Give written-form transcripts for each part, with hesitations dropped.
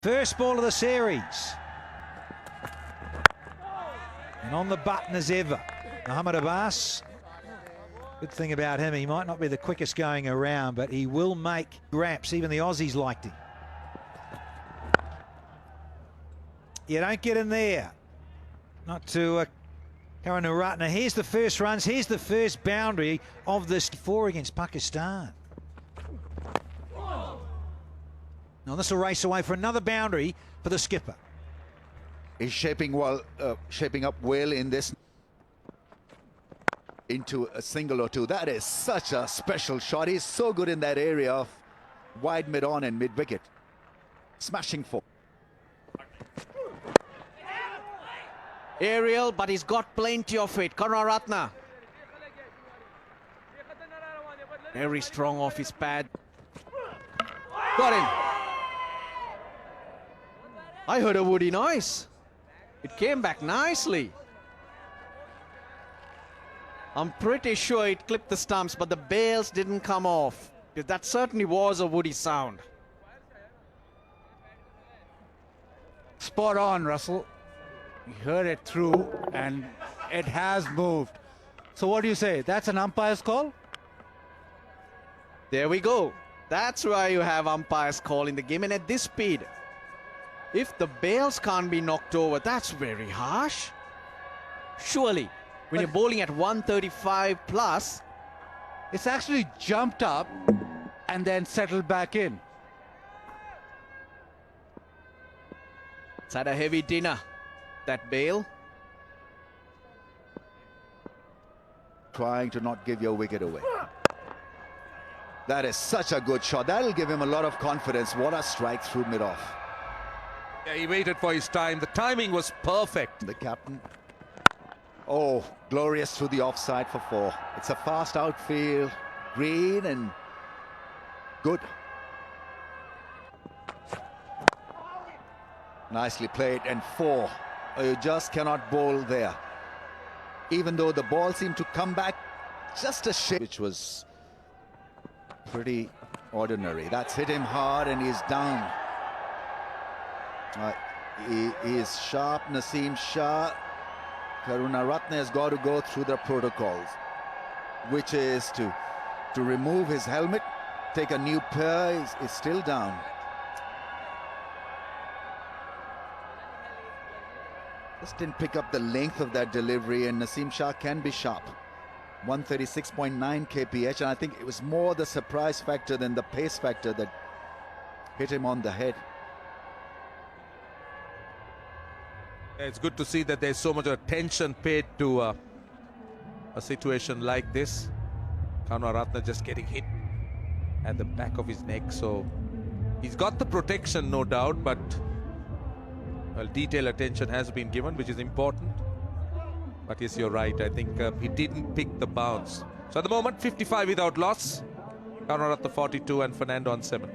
First ball of the series. And on the button as ever, Mohamed Abbas. Good thing about him, he might not be the quickest going around, but he will make graps. Even the Aussies liked him. You don't get in there. Not to Karunaratne. Here's the first runs. Here's the first boundary of this 4 against Pakistan. Now this will race away for another boundary for the skipper. He's shaping up well in this into a single or two. That is such a special shot. He's so good in that area of wide mid-on and mid-wicket. Smashing four. Aerial, but he's got plenty of it. Karunaratne. Very strong off his pad. Got him. I heard a woody noise. It came back nicely. I'm pretty sure it clipped the stumps, but the bails didn't come off. That certainly was a woody sound. Spot on, Russell. You heard it through and it has moved. So what do you say? That's an umpire's call? There we go. That's why you have umpire's call in the game, and at this speed. If the bails can't be knocked over, that's very harsh. Surely, when you're bowling at 135 plus. It's actually jumped up and then settled back in. It's had a heavy dinner, that bail. Trying to not give your wicket away. That is such a good shot. That'll give him a lot of confidence. What a strike through mid-off. Yeah, he waited for his time. The timing was perfect. The captain. Oh, glorious through the offside for 4. It's a fast outfield. Green and good. Nicely played. And 4. You just cannot bowl there. Even though the ball seemed to come back just a shade, which was pretty ordinary. That's hit him hard and he's down. He is sharp, Naseem Shah. Karunaratne has got to go through the protocols, which is to remove his helmet, take a new pair. He's still down. Just didn't pick up the length of that delivery, and Naseem Shah can be sharp. 136.9 kph, and I think it was more the surprise factor than the pace factor that hit him on the head. It's good to see that there's so much attention paid to a situation like this. Karunaratne just getting hit at the back of his neck, so he's got the protection, no doubt, but well, detailed attention has been given, which is important. But yes, you're right. I think he didn't pick the bounce. So at the moment, 55 without loss. Karunaratne 42 and Fernando on 7.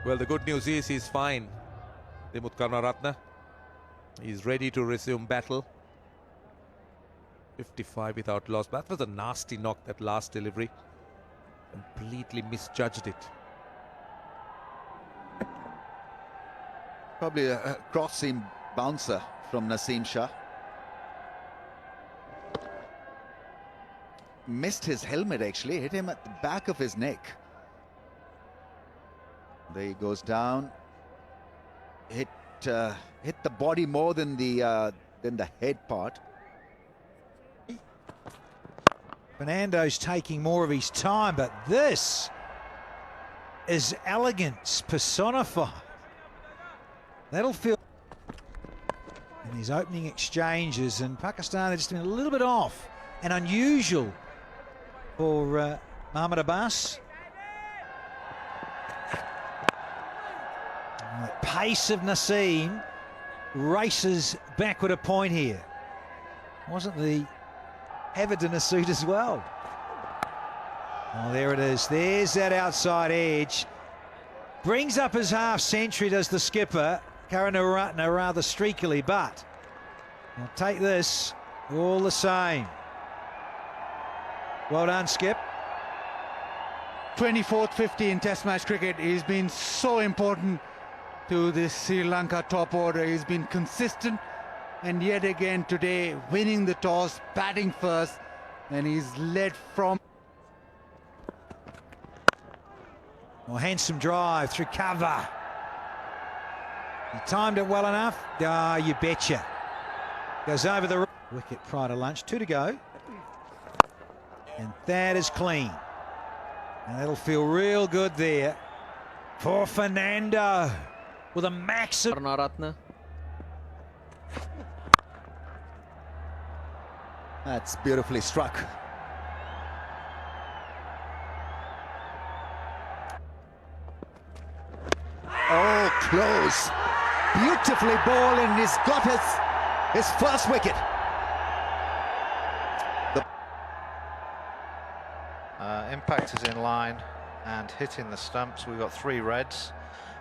Well, the good news is he's fine. Dimuth Karunaratne. He's ready to resume battle. 55 without loss. That was a nasty knock, that last delivery. Completely misjudged it. Probably a cross-seam bouncer from Naseem Shah. Missed his helmet, actually. Hit him at the back of his neck. There he goes down. Hit the body more than the head part. Fernando's taking more of his time, but this is elegance personified. That'll feel in his opening exchanges, and Pakistan have just been a little bit off and unusual for Mohamed Abbas. pace of Naseem races backward a point here. Wasn't the Haverdin suit as well? Oh, there it is. There's that outside edge. Brings up his half century, does the skipper, Karunaratne, rather streakily, but he'll take this all the same. Well done, Skip. 24th 50 in Test match cricket. He's been so important to this Sri Lanka top order. He's been consistent, and yet again today winning the toss, batting first, and he's led from. Well, handsome drive through cover. He timed it well enough. Ah, you betcha. Goes over the wicket prior to lunch. 2 to go. And that is clean. And that'll feel real good there for Fernando with a max of. Karunaratne. That's beautifully struck. Oh, close. Beautifully bowled, and he's got his first wicket. Impact is in line and hitting the stumps. We've got 3 reds.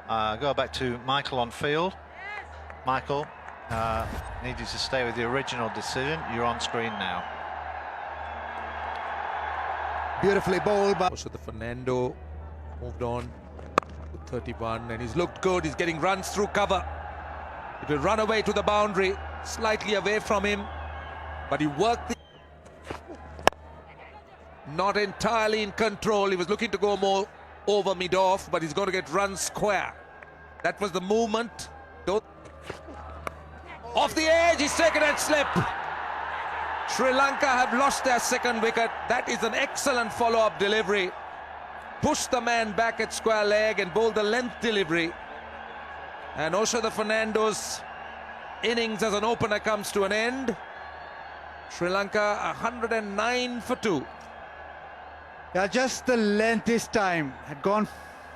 Go back to Michael on field. Michael, need you to stay with the original decision. You're on screen now. Beautifully bowled, but So the Fernando moved on to 31, and he's looked good. He's getting runs through cover. It will run away to the boundary, slightly away from him, but he worked not entirely in control. He was looking to go more over mid-off, but he's going to get run square. That was the movement. Off the edge, he's taken that slip. Sri Lanka have lost their second wicket. That is an excellent follow-up delivery. Pushed the man back at square leg and bowled the length delivery. And Oshada Fernando's innings as an opener comes to an end. Sri Lanka 109 for 2. Yeah, just the length this time. Had gone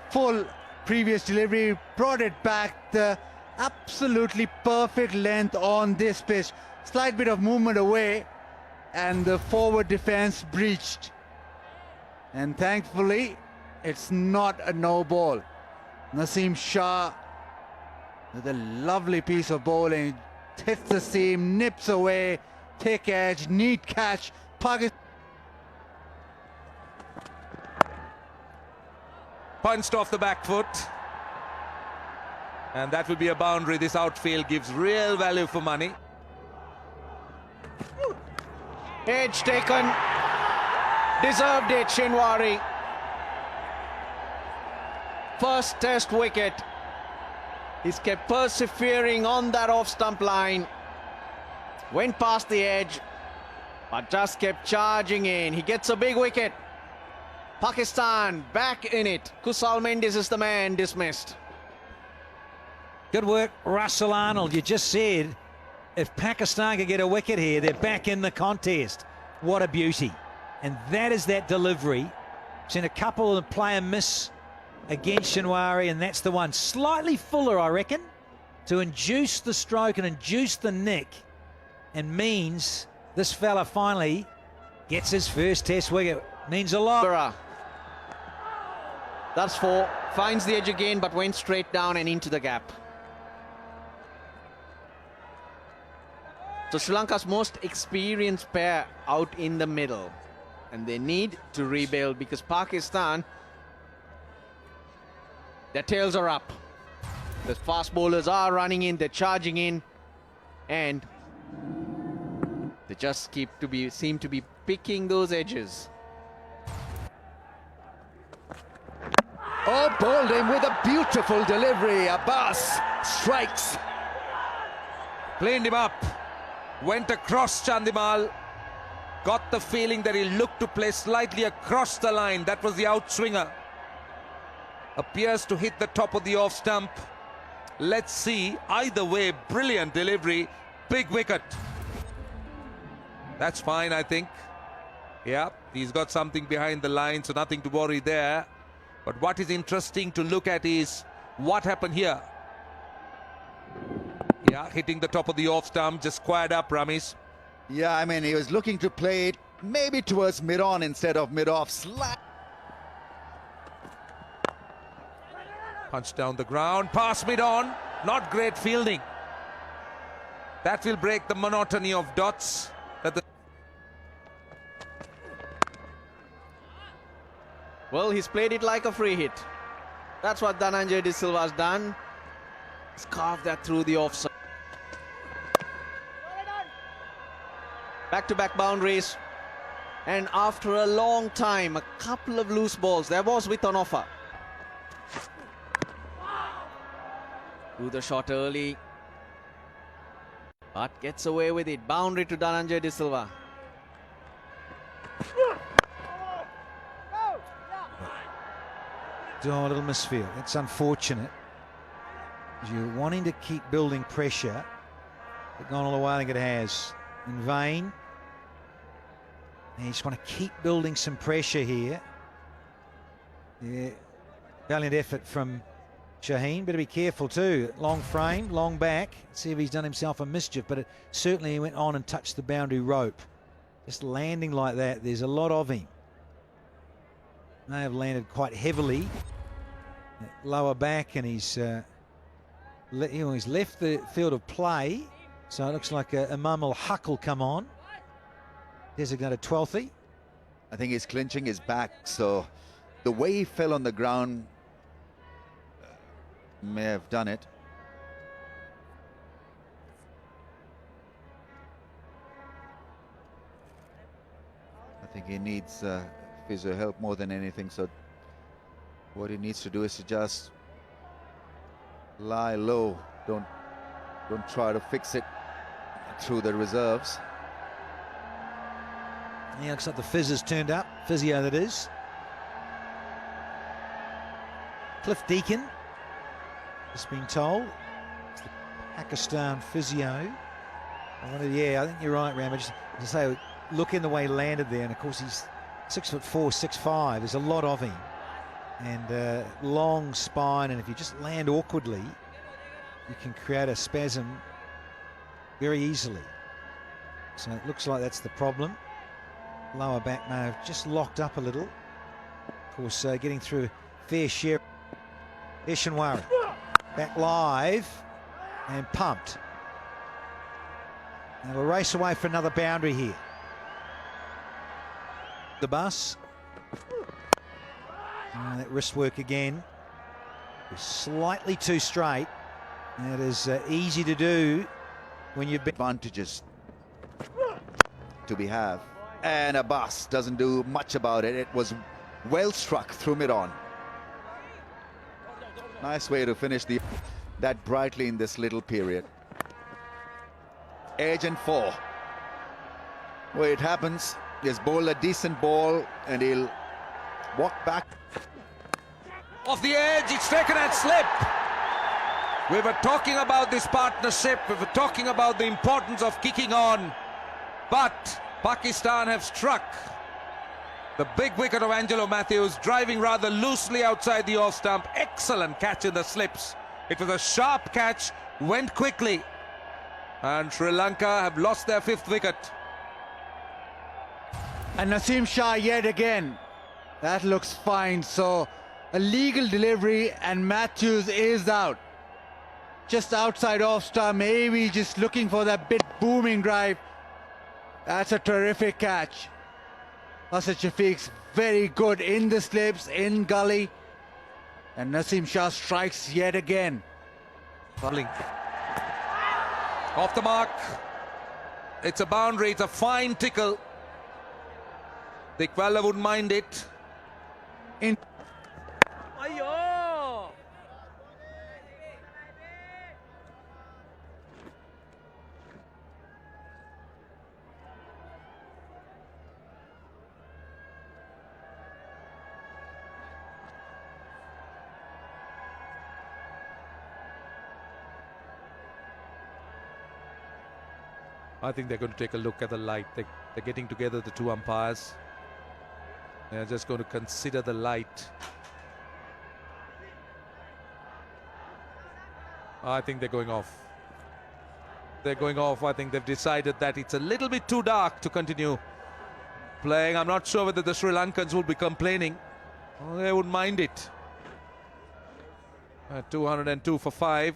full previous delivery, brought it back. The absolutely perfect length on this pitch. Slight bit of movement away, and the forward defense breached. And thankfully, it's not a no ball. Naseem Shah with a lovely piece of bowling. Hits the seam, nips away, thick edge, neat catch. Pakistan. Punched off the back foot. And that will be a boundary. This outfield gives real value for money. Edge taken. Deserved it, Shinwari. First test wicket. He's kept persevering on that off-stump line. Went past the edge, but just kept charging in. He gets a big wicket. Pakistan back in it. Kusal Mendis is the man dismissed. Good work, Russell Arnold. You just said if Pakistan can get a wicket here, they're back in the contest. What a beauty. And that is that delivery. Seen a couple of player miss against Shinwari, and that's the one. Slightly fuller, I reckon, to induce the stroke and induce the nick, and means this fella finally gets his first test wicket. Means a lot. Bura. That's 4. Finds the edge again, but went straight down and into the gap. So Sri Lanka's most experienced pair out in the middle. And they need to rebuild because Pakistan, their tails are up. The fast bowlers are running in, they're charging in, and they just seem to be picking those edges. oh, bowled him with a beautiful delivery. Abbas strikes. Cleaned him up. Went across Chandimal. Got the feeling that he looked to play slightly across the line. That was the outswinger. Appears to hit the top of the off stump. Let's see. Either way, brilliant delivery. Big wicket. That's fine, I think. Yeah, he's got something behind the line, so nothing to worry there. But what is interesting to look at is what happened here. Yeah, hitting the top of the off stump, just squared up, Ramis. Yeah, I mean, he was looking to play it maybe towards mid-on instead of mid-off. Slap. Punch down the ground, pass mid-on. Not great fielding. That will break the monotony of dots. Well, he's played it like a free hit. That's what Dhananjay De Silva's done. He's carved that through the offside. Back-to-back boundaries. And after a long time, a couple of loose balls. There was width on offer. Threw the shot early. But gets away with it. Boundary to Dhananjay De Silva. Oh, a little misfield. It's unfortunate. You're wanting to keep building pressure. But gone all the way, I think it has. In vain. And you just want to keep building some pressure here. Yeah. Valiant effort from Shaheen. Better be careful too. Long frame, long back. See if he's done himself a mischief. But certainly he went on and touched the boundary rope. Just landing like that, there's a lot of him. May have landed quite heavily. Lower back, and he's left the field of play. So it looks like Imam al-Haq will come on. Designated 12th. I think he's clinching his back, so the way he fell on the ground may have done it. I think he needs physio help more than anything, so what he needs to do is to just lie low. Don't try to fix it through the reserves. Yeah, looks like the fizz has turned up. Physio, that is. Cliff Deacon has been told. It's the Pakistan physio. I think you're right, Ram. Just to say, look in the way he landed there, and of course he's 6'4", 6'5". There's a lot of him, and long spine, and if you just land awkwardly, you can create a spasm very easily. So it looks like that's the problem. Lower back may have just locked up a little. Of course, getting through a fair share. Eshanwari back live and pumped. Now we'll race away for another boundary here. The bus. That wrist work again. Slightly too straight. That is easy to do when you've been. Advantages to be have. And Abbas doesn't do much about it. It was well struck through mid-on. Nice way to finish that brightly in this little period. Edge and 4. Where it happens, he's bowled a decent ball and he'll walk back. Off the edge, it's taken and slip. We were talking about this partnership. We were talking about the importance of kicking on. But Pakistan have struck. The big wicket of Angelo Matthews, driving rather loosely outside the off stump. Excellent catch in the slips. It was a sharp catch, went quickly. And Sri Lanka have lost their 5th wicket. And Naseem Shah yet again. That looks fine. So a legal delivery and Matthews is out. Just outside off stump, maybe just looking for that bit booming drive. That's a terrific catch. Asad Shafiq's very good in the slips, in gully. And Naseem Shah strikes yet again. Bowling. Off the mark. It's a boundary, it's a fine tickle. Dikwala wouldn't mind it. In I think they're going to take a look at the light. They're getting together, the 2 umpires. They're just going to consider the light. I think they're going off. They're going off. I think they've decided that it's a little bit too dark to continue playing. I'm not sure whether the Sri Lankans will be complaining. Oh, they wouldn't mind it. 202 for 5.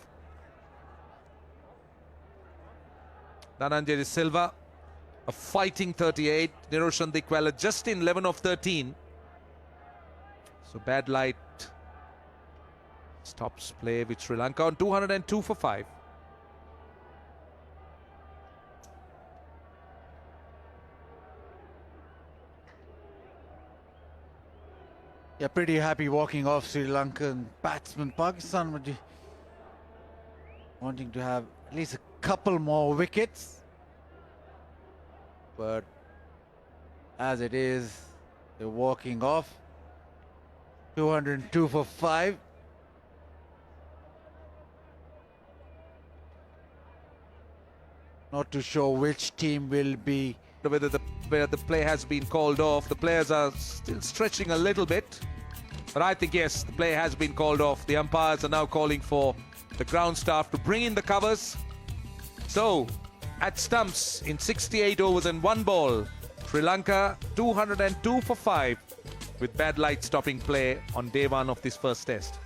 Dhananjay Silva, a fighting 38. Niroshan Dikwala just in 11 of 13. So bad light stops play with Sri Lanka on 202 for 5. Yeah, pretty happy walking off Sri Lankan batsman. Pakistan would be wanting to have at least a couple more wickets. But as it is, they're walking off. 202 for 5. Not too sure which team will be. Whether the play has been called off. The players are still stretching a little bit. But I think, yes, the play has been called off. The umpires are now calling for the ground staff to bring in the covers. So, at stumps in 68 overs and 1 ball, Sri Lanka 202 for 5 with bad light stopping play on day 1 of this first test.